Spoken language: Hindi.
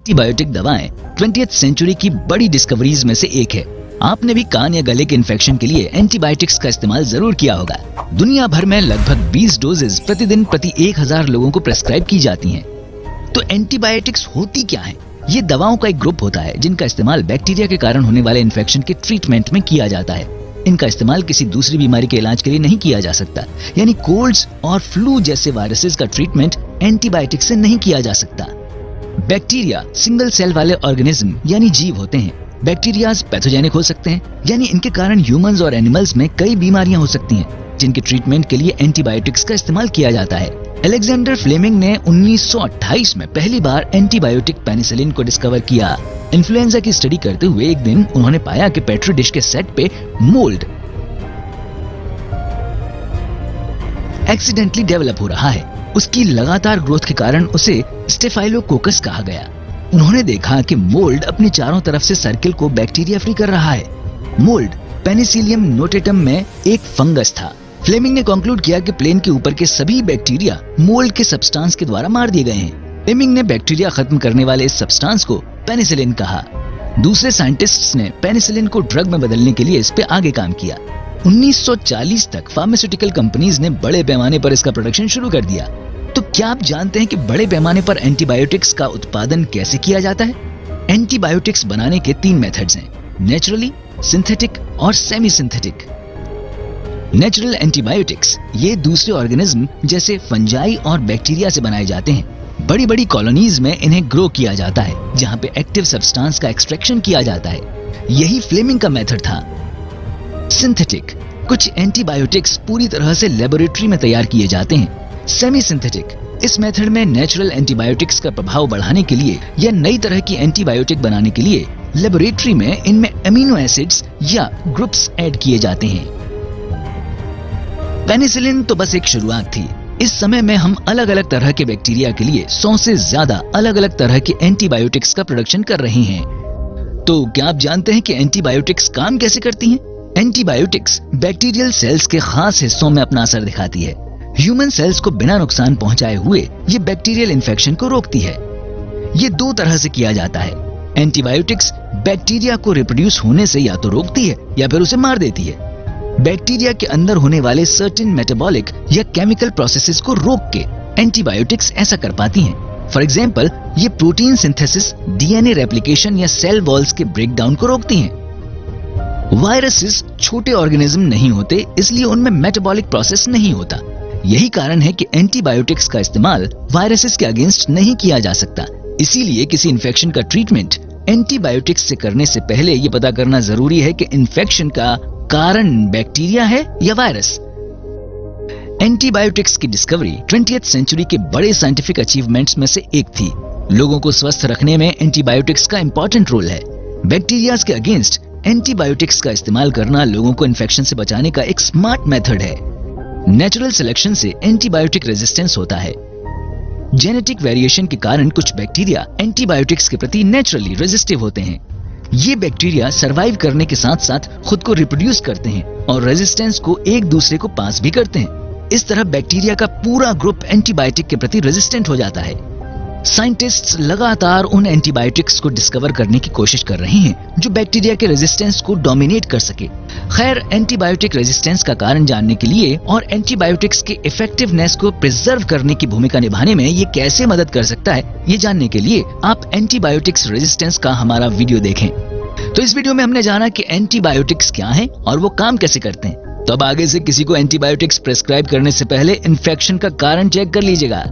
एंटीबायोटिक दवाएं 20th सेंचुरी की बड़ी डिस्कवरीज में से एक है। आपने भी कान या गले के इन्फेक्शन के लिए एंटीबायोटिक्स का इस्तेमाल जरूर किया होगा। दुनिया भर में लगभग 20 डोजेज प्रतिदिन प्रति 1000 लोगों को प्रेस्क्राइब की जाती हैं। तो एंटीबायोटिक्स होती क्या है? ये दवाओं का एक ग्रुप होता है जिनका इस्तेमाल बैक्टीरिया के कारण होने वाले इन्फेक्शन के ट्रीटमेंट में किया जाता है। इनका इस्तेमाल किसी दूसरी बीमारी के इलाज के लिए नहीं किया जा सकता, यानी कोल्ड्स और फ्लू जैसे वायरसेस का ट्रीटमेंट एंटीबायोटिक से नहीं किया जा सकता। बैक्टीरिया सिंगल सेल वाले ऑर्गेनिज्म यानी जीव होते हैं। बैक्टीरियाज पैथोजेनिक हो सकते हैं, यानी इनके कारण ह्यूमंस और एनिमल्स में कई बीमारियां हो सकती हैं जिनके ट्रीटमेंट के लिए एंटीबायोटिक्स का इस्तेमाल किया जाता है। अलेक्जेंडर फ्लेमिंग ने 1928 में पहली बार एंटीबायोटिक पेनिसिलिन को डिस्कवर किया। इन्फ्लुएंजा की स्टडी करते हुए एक दिन उन्होंने पाया कि पेट्री डिश के सेट पे मोल्ड एक्सीडेंटली डेवलप हो रहा है। उसकी लगातार ग्रोथ के कारण उसे स्टेफाइलोकोकस कहा गया। उन्होंने देखा कि मोल्ड अपनी चारों तरफ से सर्किल को बैक्टीरिया फ्री कर रहा है। मोल्ड पेनिसिलियम नोटेटम में एक फंगस था। फ्लेमिंग ने कंक्लूड किया कि प्लेन के ऊपर के सभी बैक्टीरिया मोल्ड के सब्सटेंस के द्वारा मार दिए गए हैं। फ्लेमिंग ने बैक्टीरिया खत्म करने वाले इस सब्सटेंस को पेनिसिलिन कहा। दूसरे साइंटिस्ट्स ने पेनिसिलिन को ड्रग में बदलने के लिए इस पे आगे काम किया। 1940 तक फार्मास्यूटिकल कंपनीज ने बड़े पैमाने पर इसका प्रोडक्शन शुरू कर दिया। तो क्या आप जानते हैं कि बड़े पैमाने पर एंटीबायोटिक्स का उत्पादन कैसे किया जाता है? एंटीबायोटिक्स बनाने के 3 मेथड्स हैं: नेचुरली, सिंथेटिक और सेमी सिंथेटिक। नेचुरल एंटीबायोटिक्स ये दूसरे ऑर्गेनिज्म जैसे फंजाई और बैक्टीरिया से बनाए जाते हैं। बड़ी बड़ी कॉलोनीज में इन्हें ग्रो किया जाता है, जहां पे एक्टिव सब्सटेंस का एक्सट्रैक्शन किया जाता है। यही फ्लेमिंग का मेथड था। सिंथेटिक, कुछ एंटीबायोटिक्स पूरी तरह से लेबोरेटरी में तैयार किए जाते हैं। सेमी सिंथेटिक, इस मेथड में नेचुरल एंटीबायोटिक्स का प्रभाव बढ़ाने के लिए या नई तरह की एंटीबायोटिक बनाने के लिए लेबोरेटरी में इनमें अमीनो एसिड्स या ग्रुप्स ऐड किए जाते हैं। पेनिसिलिन तो बस एक शुरुआत थी। इस समय में हम अलग अलग तरह के बैक्टीरिया के लिए 100 से ज्यादा अलग अलग तरह के एंटीबायोटिक्स का प्रोडक्शन कर रहे हैं। तो क्या आप जानते हैं कि एंटीबायोटिक्स काम कैसे करती हैं? एंटीबायोटिक्स बैक्टीरियल सेल्स के खास हिस्सों में अपना असर दिखाती है। ह्यूमन सेल्स को बिना नुकसान पहुंचाए हुए ये बैक्टीरियल इन्फेक्शन को रोकती है। ये 2 तरह से किया जाता है। एंटीबायोटिक्स बैक्टीरिया को रिप्रोड्यूस होने से या तो रोकती है या फिर उसे मार देती है। बैक्टीरिया के अंदर होने वाले सर्टेन मेटाबॉलिक या केमिकल प्रोसेसेस को रोक के एंटीबायोटिक्स ऐसा कर पाती हैं। फॉर एग्जांपल, ये प्रोटीन सिंथेसिस, डीएनए रेप्लिकेशन या सेल वॉल्स के ब्रेकडाउन को रोकती हैं। वायरसेस छोटे ऑर्गेनिज्म नहीं होते, इसलिए उनमें मेटाबॉलिक प्रोसेस नहीं होता। यही कारण है कि एंटीबायोटिक्स का इस्तेमाल वायरसेस के अगेंस्ट नहीं किया जा सकता। इसीलिए किसी इन्फेक्शन का ट्रीटमेंट एंटीबायोटिक्स से करने से पहले ये पता करना जरूरी है कि इन्फेक्शन का कारण बैक्टीरिया है या वायरस। एंटीबायोटिक्स की डिस्कवरी 20th सेंचुरी के बड़े साइंटिफिक अचीवमेंट्स में से एक थी। लोगों को स्वस्थ रखने में एंटीबायोटिक्स का इंपॉर्टेंट रोल है। बैक्टीरियाज के अगेंस्ट एंटीबायोटिक्स का इस्तेमाल करना लोगों को इन्फेक्शन से बचाने का एक स्मार्ट मेथड है। नेचुरल सिलेक्शन से एंटीबायोटिक रेजिस्टेंस होता है। जेनेटिक वेरिएशन के कारण कुछ बैक्टीरिया एंटीबायोटिक्स के प्रति नेचुरली रेजिस्टिव होते हैं। ये बैक्टीरिया सरवाइव करने के साथ साथ खुद को रिप्रोड्यूस करते हैं और रेजिस्टेंस को एक दूसरे को पास भी करते हैं। इस तरह बैक्टीरिया का पूरा ग्रुप एंटीबायोटिक के प्रति रेजिस्टेंट हो जाता है। साइंटिस्ट्स लगातार उन एंटीबायोटिक्स को डिस्कवर करने की कोशिश कर रहे हैं जो बैक्टीरिया के रेजिस्टेंस को डोमिनेट कर सके। खैर, एंटीबायोटिक रेजिस्टेंस का कारण जानने के लिए और एंटीबायोटिक्स के इफेक्टिवनेस को प्रिजर्व करने की भूमिका निभाने में ये कैसे मदद कर सकता है, ये जानने के लिए आप एंटीबायोटिक्स रेजिस्टेंस का हमारा वीडियो देखें। तो इस वीडियो में हमने जाना कि एंटीबायोटिक्स क्या है और वो काम कैसे करते हैं। तो अब आगे से किसी को एंटीबायोटिक्स प्रेस्क्राइब करने से पहले इन्फेक्शन का कारण चेक कर लीजिएगा।